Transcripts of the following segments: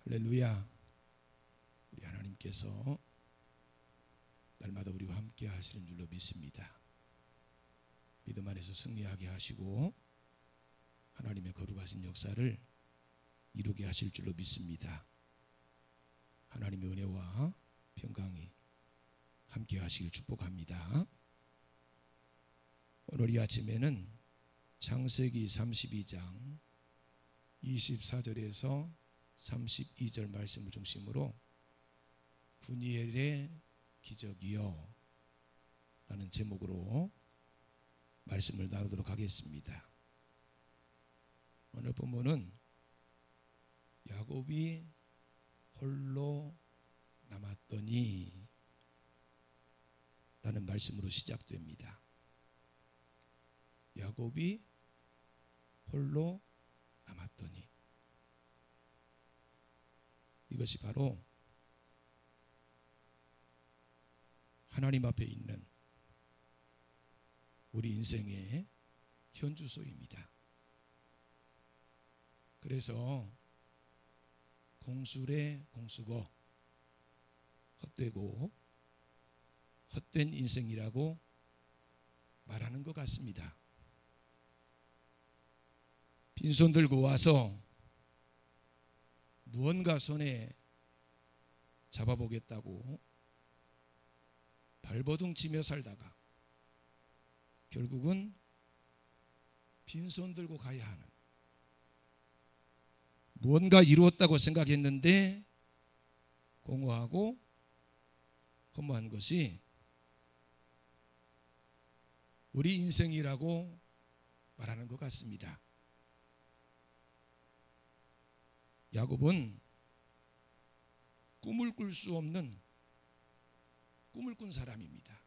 할렐루야. 우리 하나님께서 날마다 우리와 함께 하시는 줄로 믿습니다. 믿음 안에서 승리하게 하시고 하나님의 거룩하신 역사를 이루게 하실 줄로 믿습니다. 하나님의 은혜와 평강이 함께 하시길 축복합니다. 오늘 이 아침에는 창세기 32장 24절에서 32절 말씀을 중심으로 분이엘의 기적이요 라는 제목으로 말씀을 나누도록 하겠습니다. 오늘 본문은 야곱이 홀로 남았더니 라는 말씀으로 시작됩니다. 야곱이 홀로 남았더니, 이것이 바로 하나님 앞에 있는 우리 인생의 현주소입니다. 그래서 공술의 공수거, 헛되고 헛된 인생이라고 말하는 것 같습니다. 빈손 들고 와서 무언가 손에 잡아보겠다고 발버둥 치며 살다가 결국은 빈손 들고 가야 하는, 무언가 이루었다고 생각했는데 공허하고 허무한 것이 우리 인생이라고 말하는 것 같습니다. 야곱은 꿈을 꿀 수 없는 꿈을 꾼 사람입니다.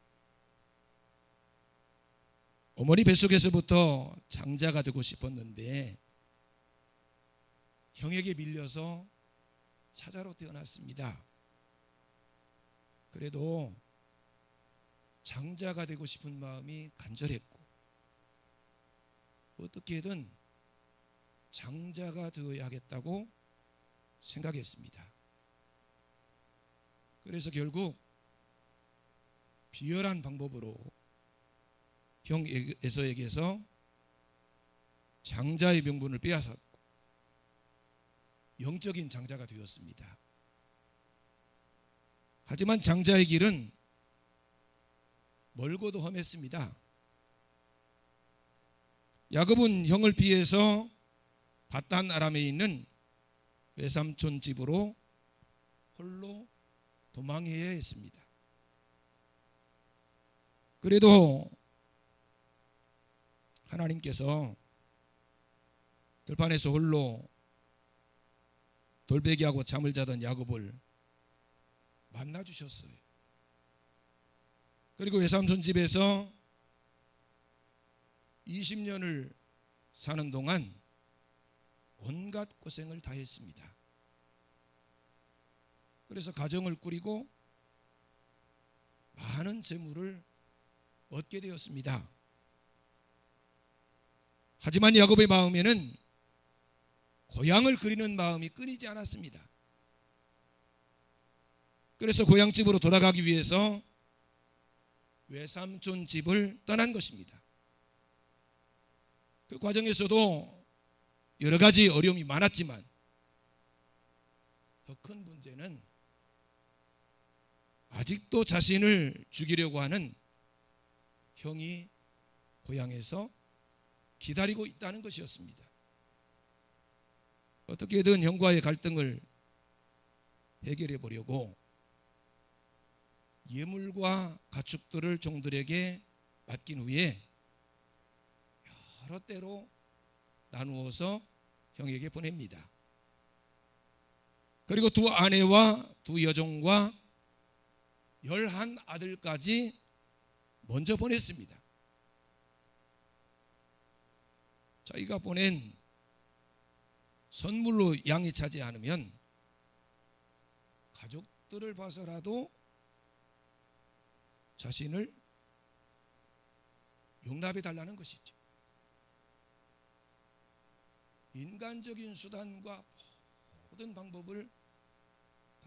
어머니 뱃속에서부터 장자가 되고 싶었는데 형에게 밀려서 사자로 태어났습니다. 그래도 장자가 되고 싶은 마음이 간절했고 어떻게든 장자가 되어야겠다고 생각했습니다. 그래서 결국 비열한 방법으로 형 에서에게서 장자의 명분을 빼앗았고 영적인 장자가 되었습니다. 하지만 장자의 길은 멀고도 험했습니다. 야곱은 형을 피해서 바단 아람에 있는 외삼촌 집으로 홀로 도망해야 했습니다. 그래도 하나님께서 들판에서 홀로 돌베개하고 잠을 자던 야곱을 만나 주셨어요. 그리고 외삼촌 집에서 20년을 사는 동안 온갖 고생을 다 했습니다. 그래서 가정을 꾸리고 많은 재물을 얻게 되었습니다. 하지만 야곱의 마음에는 고향을 그리는 마음이 끊이지 않았습니다. 그래서 고향집으로 돌아가기 위해서 외삼촌 집을 떠난 것입니다. 그 과정에서도 여러 가지 어려움이 많았지만 더 큰 문제는 아직도 자신을 죽이려고 하는 형이 고향에서 기다리고 있다는 것이었습니다. 어떻게든 형과의 갈등을 해결해 보려고 예물과 가축들을 종들에게 맡긴 후에 여러 때로 나누어서 형에게 보냅니다. 그리고 두 아내와 두 여종과 11아들까지 먼저 보냈습니다. 자기가 보낸 선물로 양이 차지 않으면 가족들을 봐서라도 자신을 용납해 달라는 것이죠. 인간적인 수단과 모든 방법을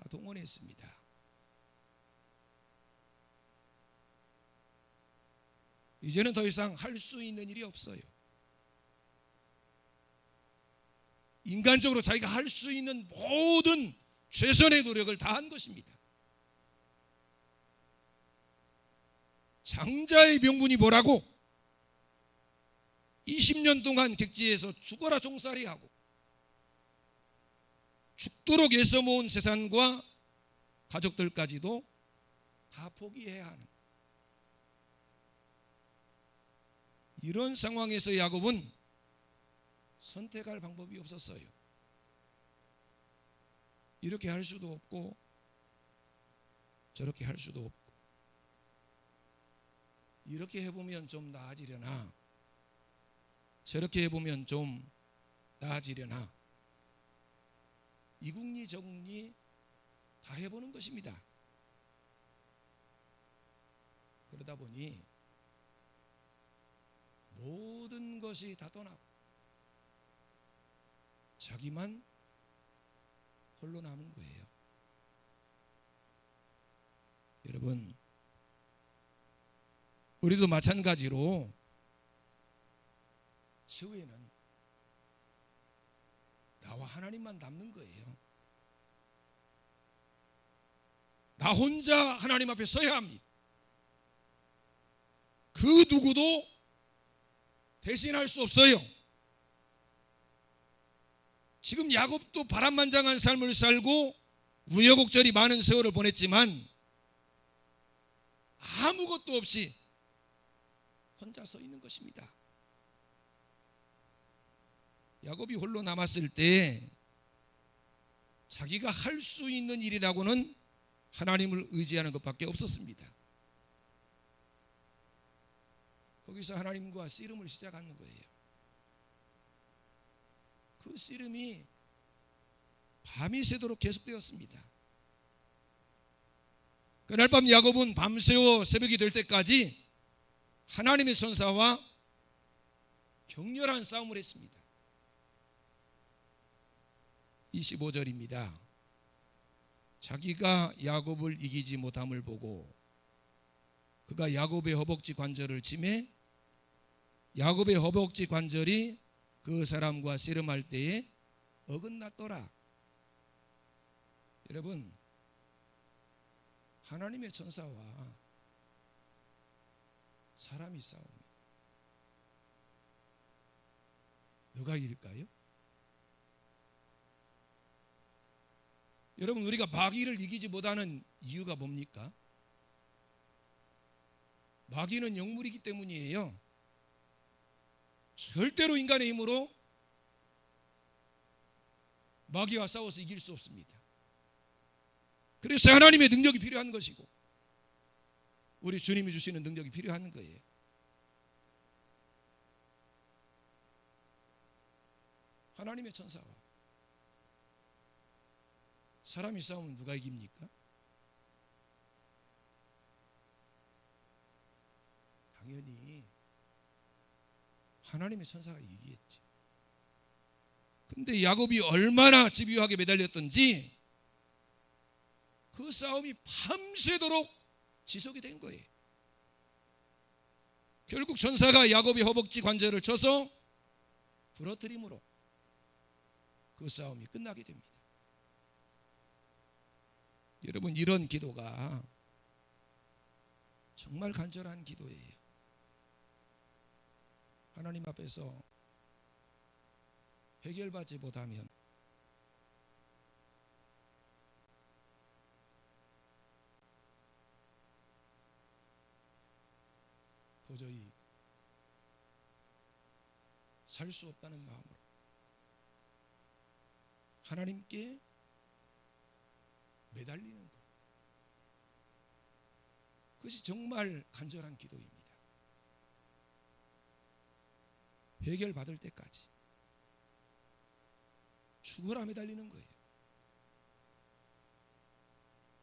다 동원했습니다. 이제는 더 이상 할 수 있는 일이 없어요. 인간적으로 자기가 할 수 있는 모든 최선의 노력을 다한 것입니다. 장자의 명분이 뭐라고? 20년 동안 객지에서 죽어라 종살이하고 죽도록 애써 모은 재산과 가족들까지도 다 포기해야 하는 이런 상황에서 야곱은 선택할 방법이 없었어요. 이렇게 할 수도 없고 저렇게 할 수도 없고 이렇게 해보면 좀 나아지려나 저렇게 해보면 좀 나아지려나 이국리 저국리 다 해보는 것입니다. 그러다 보니 모든 것이 다 떠나고 자기만 홀로 남은 거예요. 여러분, 우리도 마찬가지로 최후에는 나와 하나님만 남는 거예요. 나 혼자 하나님 앞에 서야 합니다. 그 누구도 대신할 수 없어요. 지금 야곱도 바람만장한 삶을 살고 우여곡절이 많은 세월을 보냈지만 아무것도 없이 혼자 서 있는 것입니다. 야곱이 홀로 남았을 때 자기가 할 수 있는 일이라고는 하나님을 의지하는 것밖에 없었습니다. 거기서 하나님과 씨름을 시작하는 거예요. 그 씨름이 밤이 새도록 계속되었습니다. 그날 밤 야곱은 밤새워 새벽이 될 때까지 하나님의 천사와 격렬한 싸움을 했습니다. 25절입니다. 자기가 야곱을 이기지 못함을 보고 그가 야곱의 허벅지 관절을 치매 야곱의 허벅지 관절이 그 사람과 씨름할 때에 어긋났더라. 여러분, 하나님의 천사와 사람이 싸웁니다. 누가 이길까요? 여러분, 우리가 마귀를 이기지 못하는 이유가 뭡니까? 마귀는 영물이기 때문이에요. 절대로 인간의 힘으로 마귀와 싸워서 이길 수 없습니다. 그래서 하나님의 능력이 필요한 것이고 우리 주님이 주시는 능력이 필요한 거예요. 하나님의 천사와 사람이 싸우면 누가 이깁니까? 당연히 하나님의 천사가 이기겠지. 근데 야곱이 얼마나 집요하게 매달렸던지 그 싸움이 밤새도록 지속이 된 거예요. 결국 천사가 야곱의 허벅지 관절을 쳐서 부러뜨림으로 그 싸움이 끝나게 됩니다. 여러분, 이런 기도가 정말 간절한 기도예요. 하나님 앞에서 해결받지 못하면 도저히 살 수 없다는 마음으로 하나님께 매달리는 것, 그것이 정말 간절한 기도입니다. 해결받을 때까지 죽어라 매달리는 거예요.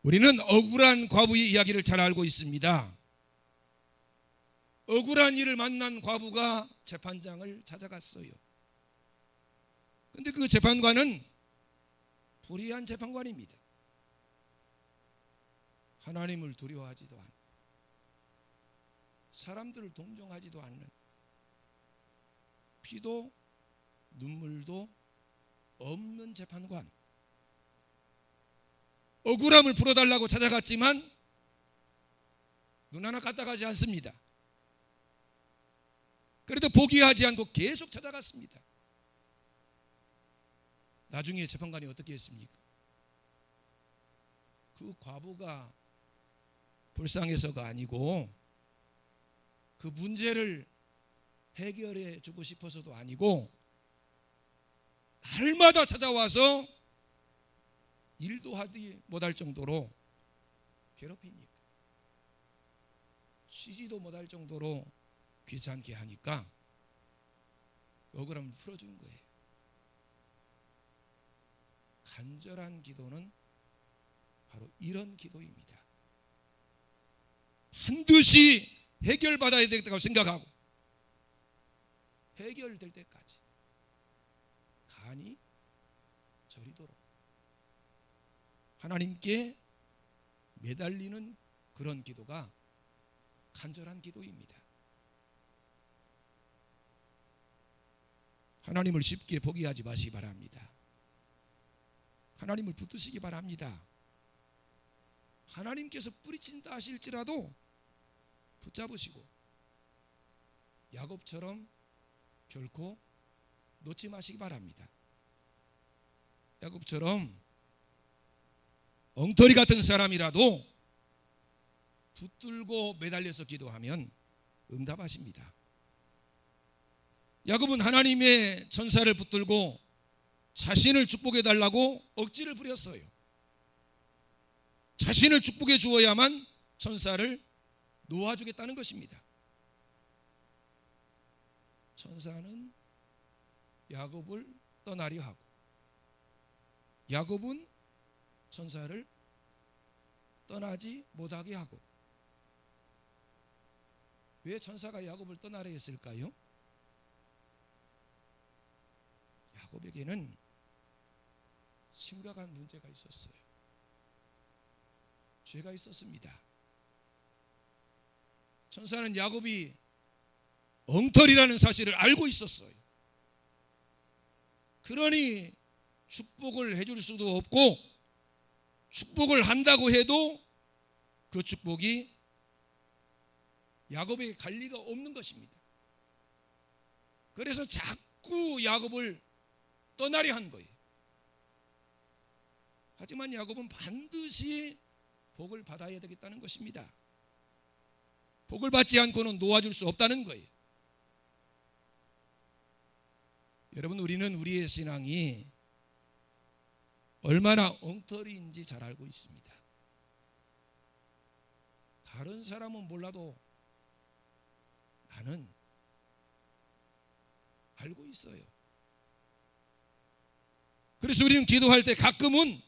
우리는 억울한 과부의 이야기를 잘 알고 있습니다. 억울한 일을 만난 과부가 재판장을 찾아갔어요. 그런데 그 재판관은 불의한 재판관입니다. 하나님을 두려워하지도 않는, 사람들을 동정하지도 않는, 피도 눈물도 없는 재판관, 억울함을 풀어달라고 찾아갔지만 눈 하나 까딱하지 않습니다. 그래도 포기하지 않고 계속 찾아갔습니다. 나중에 재판관이 어떻게 했습니까? 그 과부가 불쌍해서가 아니고, 그 문제를 해결해 주고 싶어서도 아니고, 날마다 찾아와서 일도 하지 못할 정도로 괴롭히니까, 쉬지도 못할 정도로 귀찮게 하니까 억울함을 풀어주는 거예요. 간절한 기도는 바로 이런 기도입니다. 반드시 해결받아야 되겠다고 생각하고 해결될 때까지 간이 저리도록 하나님께 매달리는 그런 기도가 간절한 기도입니다. 하나님을 쉽게 포기하지 마시기 바랍니다. 하나님을 붙드시기 바랍니다. 하나님께서 뿌리친다 하실지라도 붙잡으시고 야곱처럼 결코 놓지 마시기 바랍니다. 야곱처럼 엉터리 같은 사람이라도 붙들고 매달려서 기도하면 응답하십니다. 야곱은 하나님의 천사를 붙들고 자신을 축복해 달라고 억지를 부렸어요. 자신을 축복해 주어야만 천사를 놓아주겠다는 것입니다. 천사는 야곱을 떠나려 하고 야곱은 천사를 떠나지 못하게 하고. 왜 천사가 야곱을 떠나려 했을까요? 야곱에게는 심각한 문제가 있었어요. 죄가 있었습니다. 천사는 야곱이 엉터리라는 사실을 알고 있었어요. 그러니 축복을 해줄 수도 없고, 축복을 한다고 해도 그 축복이 야곱에게 갈 리가 없는 것입니다. 그래서 자꾸 야곱을 떠나려 한 거예요. 하지만 야곱은 반드시 복을 받아야 되겠다는 것입니다. 복을 받지 않고는 놓아줄 수 없다는 거예요. 여러분, 우리는 우리의 신앙이 얼마나 엉터리인지 잘 알고 있습니다. 다른 사람은 몰라도 나는 알고 있어요. 그래서 우리는 기도할 때 가끔은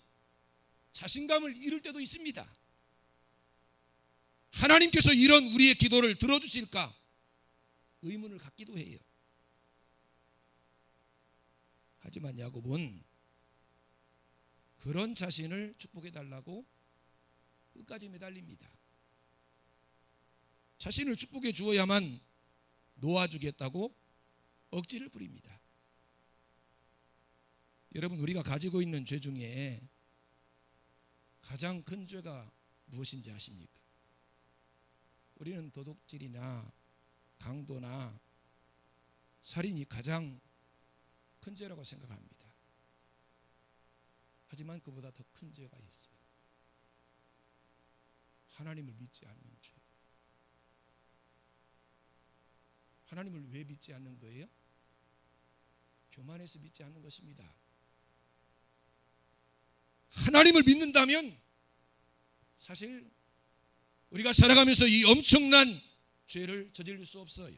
자신감을 잃을 때도 있습니다. 하나님께서 이런 우리의 기도를 들어주실까 의문을 갖기도 해요. 하지만 야곱은 그런 자신을 축복해 달라고 끝까지 매달립니다. 자신을 축복해 주어야만 놓아주겠다고 억지를 부립니다. 여러분, 우리가 가지고 있는 죄 중에 가장 큰 죄가 무엇인지 아십니까? 우리는 도둑질이나 강도나 살인이 가장 큰 죄라고 생각합니다. 하지만 그보다 더 큰 죄가 있어요. 하나님을 믿지 않는 죄. 하나님을 왜 믿지 않는 거예요? 교만해서 믿지 않는 것입니다. 하나님을 믿는다면 사실 우리가 살아가면서 이 엄청난 죄를 저지를 수 없어요.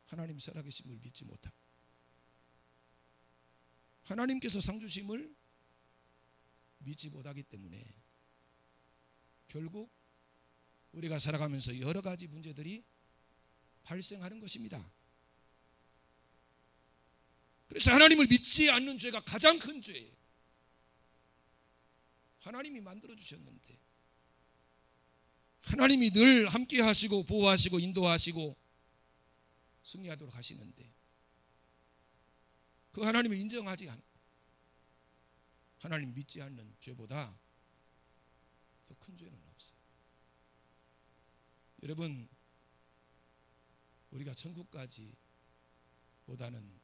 하나님 살아계심을 믿지 못하고 하나님께서 상 주심을 믿지 못하기 때문에 결국 우리가 살아가면서 여러 가지 문제들이 발생하는 것입니다. 그래서 하나님을 믿지 않는 죄가 가장 큰 죄예요. 하나님이 만들어 주셨는데, 하나님이 늘 함께 하시고 보호하시고 인도하시고 승리하도록 하시는데, 그 하나님을 인정하지 않고 하나님 믿지 않는 죄보다 더 큰 죄는 없어요. 여러분, 우리가 천국까지 보다는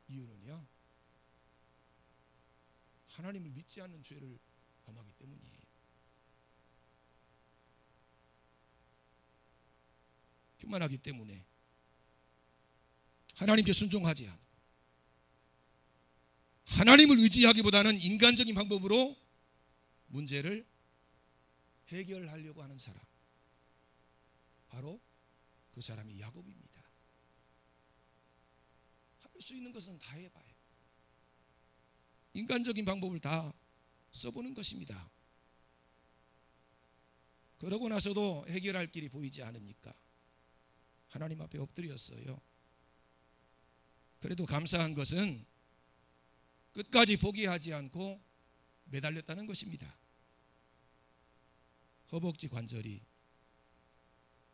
이유는요, 하나님을 믿지 않는 죄를 범하기 때문이에요. 교만하기 때문에, 하나님께 순종하지 않고 하나님을 의지하기보다는 인간적인 방법으로 문제를 해결하려고 하는 사람, 바로 그 사람이 야곱입니다. 할 수 있는 것은 다 해봐요. 인간적인 방법을 다 써보는 것입니다. 그러고 나서도 해결할 길이 보이지 않으니까 하나님 앞에 엎드렸어요. 그래도 감사한 것은 끝까지 포기하지 않고 매달렸다는 것입니다. 허벅지 관절이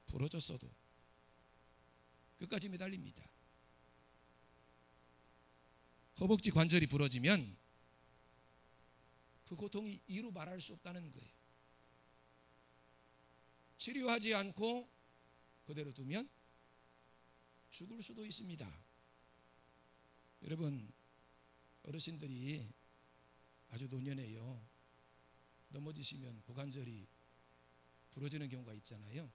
부러졌어도 끝까지 매달립니다. 허벅지 관절이 부러지면 그 고통이 이루 말할 수 없다는 거예요. 치료하지 않고 그대로 두면 죽을 수도 있습니다. 여러분, 어르신들이 아주 노년에요, 넘어지시면 고관절이 부러지는 경우가 있잖아요.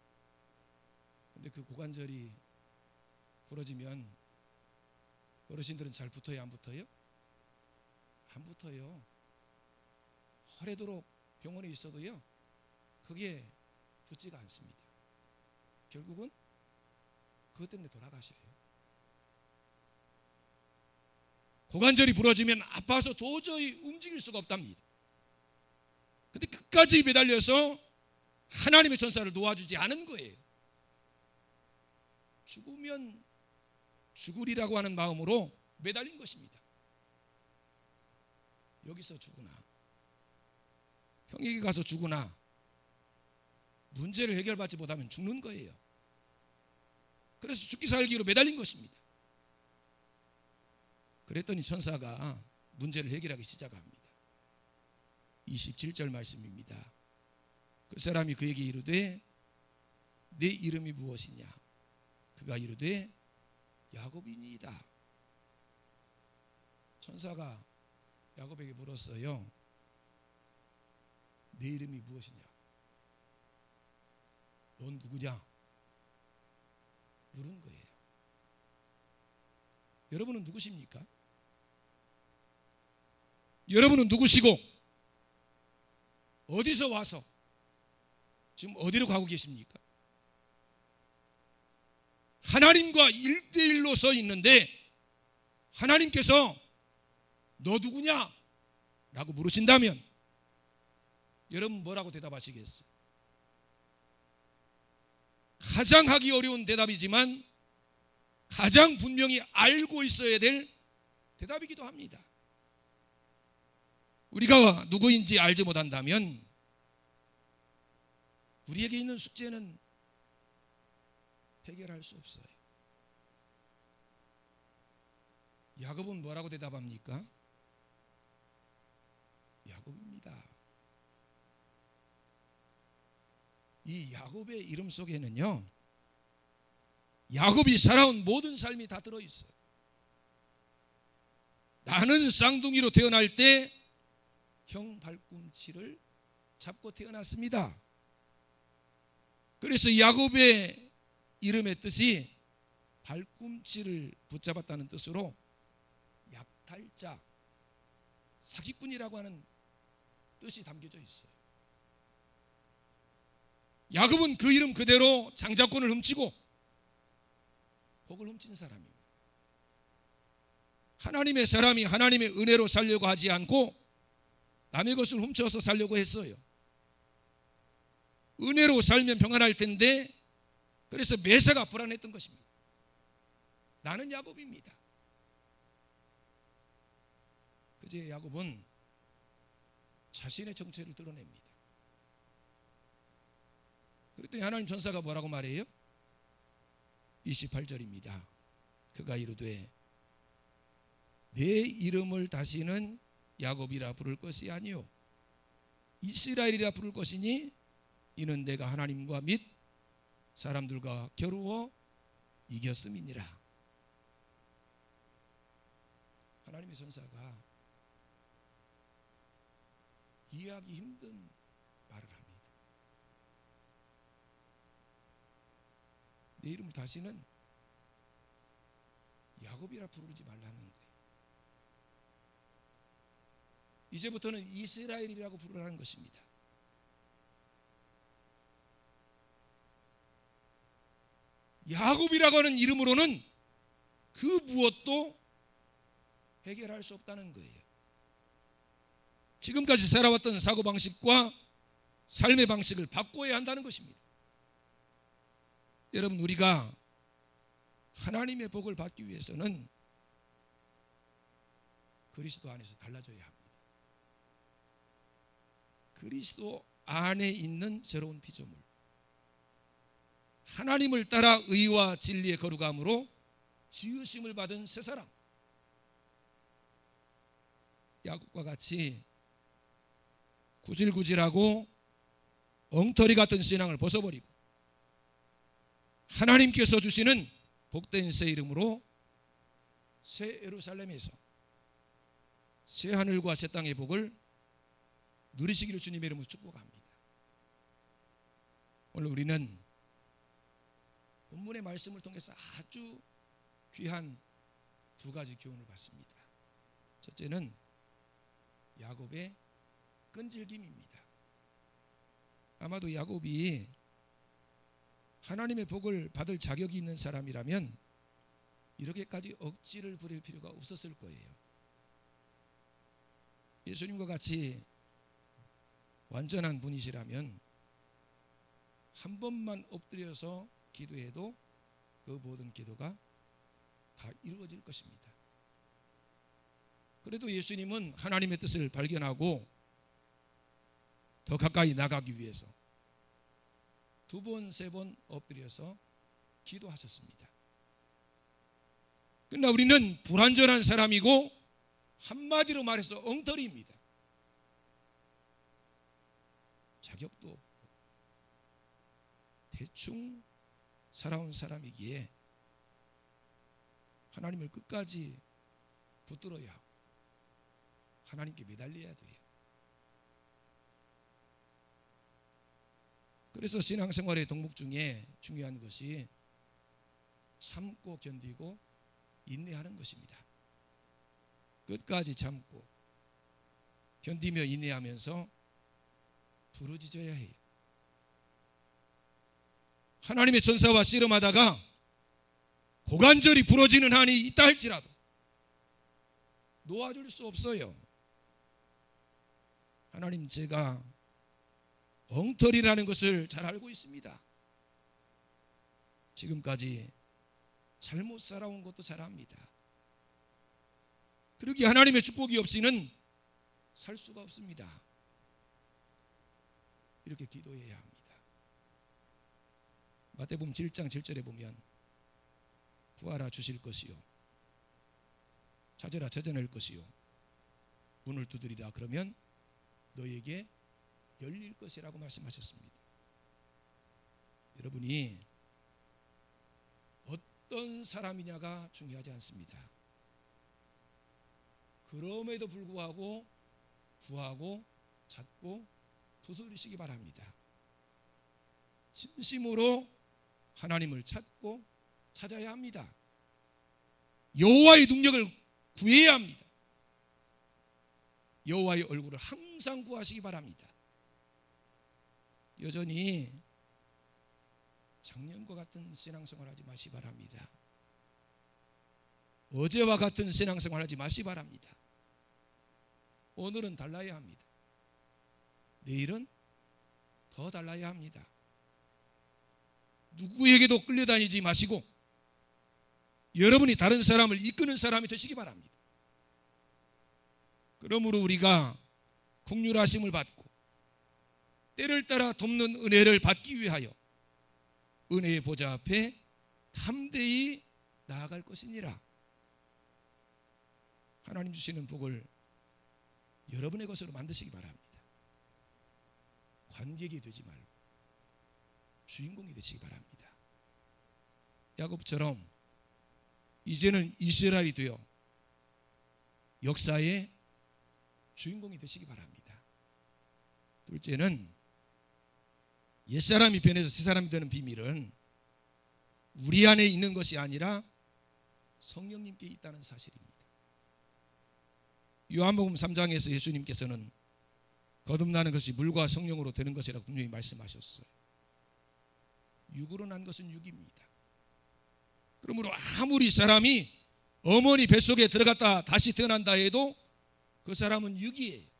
근데 그 고관절이 부러지면 어르신들은 잘 붙어요, 안 붙어요? 안 붙어요. 오래도록 병원에 있어도요, 그게 붙지가 않습니다. 결국은 그것 때문에 돌아가셔요. 고관절이 부러지면 아파서 도저히 움직일 수가 없답니다. 근데 끝까지 매달려서 하나님의 천사를 놓아주지 않은 거예요. 죽으면 죽으리라고 하는 마음으로 매달린 것입니다. 여기서 죽으나, 형에게 가서 죽으나, 문제를 해결받지 못하면 죽는 거예요. 그래서 죽기 살기로 매달린 것입니다. 그랬더니 천사가 문제를 해결하기 시작합니다. 27절 말씀입니다. 그 사람이 그에게 이르되 내 이름이 무엇이냐? 그가 이르되 야곱이니이다. 천사가 야곱에게 물었어요. 내 이름이 무엇이냐? 넌 누구냐? 물은 거예요. 여러분은 누구십니까? 여러분은 누구시고 어디서 와서 지금 어디로 가고 계십니까? 하나님과 1대1로 서 있는데 하나님께서 너 누구냐? 라고 물으신다면 여러분 뭐라고 대답하시겠어요? 가장 하기 어려운 대답이지만 가장 분명히 알고 있어야 될 대답이기도 합니다. 우리가 누구인지 알지 못한다면 우리에게 있는 숙제는 해결할 수 없어요. 야곱은 뭐라고 대답합니까? 야곱입니다. 이 야곱의 이름 속에는요, 야곱이 살아온 모든 삶이 다 들어있어요. 나는 쌍둥이로 태어날 때 형 발꿈치를 잡고 태어났습니다. 그래서 야곱의 이름의 뜻이 발꿈치를 붙잡았다는 뜻으로 약탈자, 사기꾼이라고 하는 뜻이 담겨져 있어요. 야곱은 그 이름 그대로 장자권을 훔치고 복을 훔친 사람입니다. 하나님의 사람이 하나님의 은혜로 살려고 하지 않고 남의 것을 훔쳐서 살려고 했어요. 은혜로 살면 평안할 텐데 그래서 매사가 불안했던 것입니다. 나는 야곱입니다. 그제 야곱은 자신의 정체를 드러냅니다. 그랬더니 하나님 천사가 뭐라고 말해요? 28절입니다. 그가 이르되 내 이름을 다시는 야곱이라 부를 것이 아니요 이스라엘이라 부를 것이니 이는 내가 하나님과 및 사람들과 겨루어 이겼음이니라. 하나님의 천사가 이해하기 힘든 말을 합니다. 내 이름을 다시는 야곱이라 부르지 말라는 거예요. 이제부터는 이스라엘이라고 부르라는 것입니다. 야곱이라고 하는 이름으로는 그 무엇도 해결할 수 없다는 거예요. 지금까지 살아왔던 사고방식과 삶의 방식을 바꿔야 한다는 것입니다. 여러분, 우리가 하나님의 복을 받기 위해서는 그리스도 안에서 달라져야 합니다. 그리스도 안에 있는 새로운 피조물, 하나님을 따라 의와 진리의 거룩함으로 지으심을 받은 새 사람, 야곱과 같이 구질구질하고 엉터리 같은 신앙을 벗어버리고 하나님께서 주시는 복된 새 이름으로 새 예루살렘에서 새 하늘과 새 땅의 복을 누리시기를 주님의 이름으로 축복합니다. 오늘 우리는 본문의 말씀을 통해서 아주 귀한 두 가지 교훈을 받습니다. 첫째는 야곱의 끈질김입니다. 아마도 야곱이 하나님의 복을 받을 자격이 있는 사람이라면 이렇게까지 억지를 부릴 필요가 없었을 거예요. 예수님과 같이 완전한 분이시라면 한 번만 엎드려서 기도해도 그 모든 기도가 다 이루어질 것입니다. 그래도 예수님은 하나님의 뜻을 발견하고 더 가까이 나가기 위해서 두 번, 세 번 엎드려서 기도하셨습니다. 그러나 우리는 불완전한 사람이고 한마디로 말해서 엉터리입니다. 자격도 없고 대충 살아온 사람이기에 하나님을 끝까지 붙들어야 하고 하나님께 매달려야 돼요. 그래서 신앙생활의 덕목 중에 중요한 것이 참고 견디고 인내하는 것입니다. 끝까지 참고 견디며 인내하면서 부르짖어야 해요. 하나님의 천사와 씨름하다가 고관절이 부러지는 한이 있다 할지라도 놓아줄 수 없어요. 하나님, 제가 엉터리라는 것을 잘 알고 있습니다. 지금까지 잘못 살아온 것도 잘 압니다. 그러기에 하나님의 축복이 없이는 살 수가 없습니다. 이렇게 기도해야 합니다. 마태복음 7장 7절에 보면 구하라 주실 것이요 찾으라 찾아낼 것이요 문을 두드리라 그러면 너에게 열릴 것이라고 말씀하셨습니다. 여러분이 어떤 사람이냐가 중요하지 않습니다. 그럼에도 불구하고 구하고 찾고 두드리시기 바랍니다. 진심으로 하나님을 찾고 찾아야 합니다. 여호와의 능력을 구해야 합니다. 여호와의 얼굴을 항상 구하시기 바랍니다. 여전히 작년과 같은 신앙생활 하지 마시기 바랍니다. 어제와 같은 신앙생활 하지 마시기 바랍니다. 오늘은 달라야 합니다. 내일은 더 달라야 합니다. 누구에게도 끌려다니지 마시고 여러분이 다른 사람을 이끄는 사람이 되시기 바랍니다. 그러므로 우리가 긍휼하심을 받고 때를 따라 돕는 은혜를 받기 위하여 은혜의 보좌 앞에 담대히 나아갈 것이니라. 하나님 주시는 복을 여러분의 것으로 만드시기 바랍니다. 관객이 되지 말고 주인공이 되시기 바랍니다. 야곱처럼 이제는 이스라엘이 되어 역사의 주인공이 되시기 바랍니다. 둘째는 옛사람이 변해서 새사람이 되는 비밀은 우리 안에 있는 것이 아니라 성령님께 있다는 사실입니다. 요한복음 3장에서 예수님께서는 거듭나는 것이 물과 성령으로 되는 것이라고 분명히 말씀하셨어요. 육으로 난 것은 육입니다. 그러므로 아무리 사람이 어머니 뱃속에 들어갔다 다시 태어난다 해도 그 사람은 육이에요.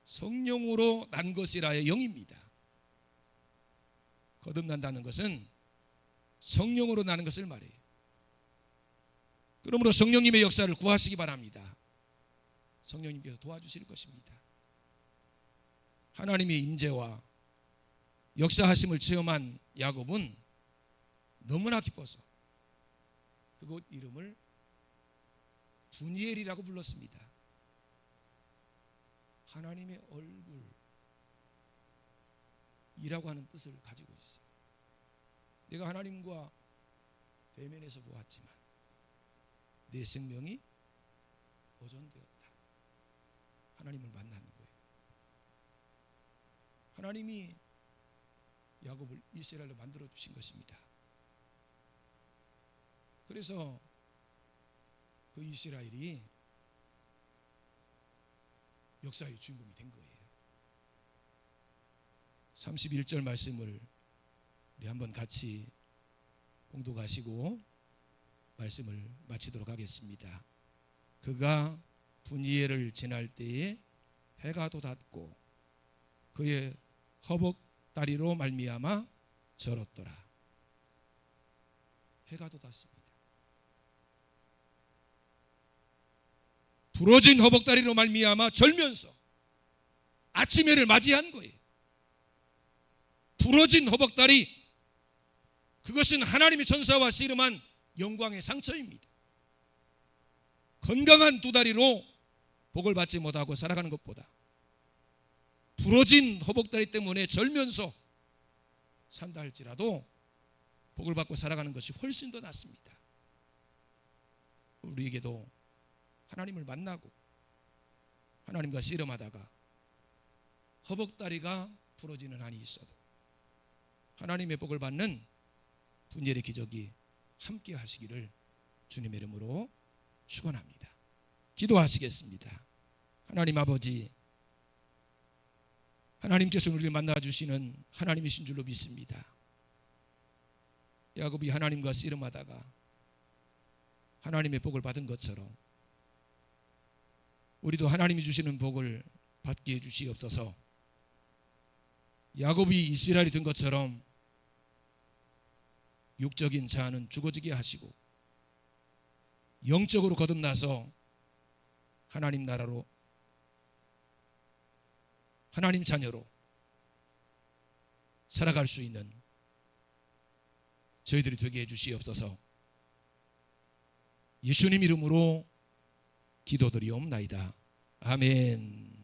성령으로 난 것이라의 영입니다. 거듭난다는 것은 성령으로 나는 것을 말해요. 그러므로 성령님의 역사를 구하시기 바랍니다. 성령님께서 도와주실 것입니다. 하나님의 임재와 역사하심을 체험한 야곱은 너무나 기뻐서 그곳 이름을 분이엘이라고 불렀습니다. 하나님의 얼굴이라고 하는 뜻을 가지고 있어요. 내가 하나님과 대면해서 보았지만 내 생명이 보존되었다. 하나님을 만나는 거예요. 하나님이 야곱을 이스라엘로 만들어 주신 것입니다. 그래서 그 이스라엘이 역사의 주인공이 된 거예요. 31절 말씀을 우리 한번 같이 봉독하시고 말씀을 마치도록 하겠습니다. 그가 분이엘을 지날 때에 해가 돋았고 그의 허벅다리로 말미암아 절었더라. 해가 돋았습니다. 부러진 허벅다리로 말미암아 절면서 아침해를 맞이한 거예요. 부러진 허벅다리, 그것은 하나님의 천사와 씨름한 영광의 상처입니다. 건강한 두 다리로 복을 받지 못하고 살아가는 것보다 부러진 허벅다리 때문에 절면서 산다 할지라도 복을 받고 살아가는 것이 훨씬 더 낫습니다. 우리에게도 하나님을 만나고 하나님과 씨름하다가 허벅다리가 부러지는 한이 있어도 하나님의 복을 받는 분이엘의 기적이 함께 하시기를 주님의 이름으로 축원합니다. 기도하시겠습니다. 하나님 아버지, 하나님께서 우리를 만나주시는 하나님이신 줄로 믿습니다. 야곱이 하나님과 씨름하다가 하나님의 복을 받은 것처럼 우리도 하나님이 주시는 복을 받게 해주시옵소서. 야곱이 이스라엘이 된 것처럼 육적인 자아는 죽어지게 하시고 영적으로 거듭나서 하나님 나라로, 하나님 자녀로 살아갈 수 있는 저희들이 되게 해주시옵소서. 예수님 이름으로 기도드리옵나이다. 아멘.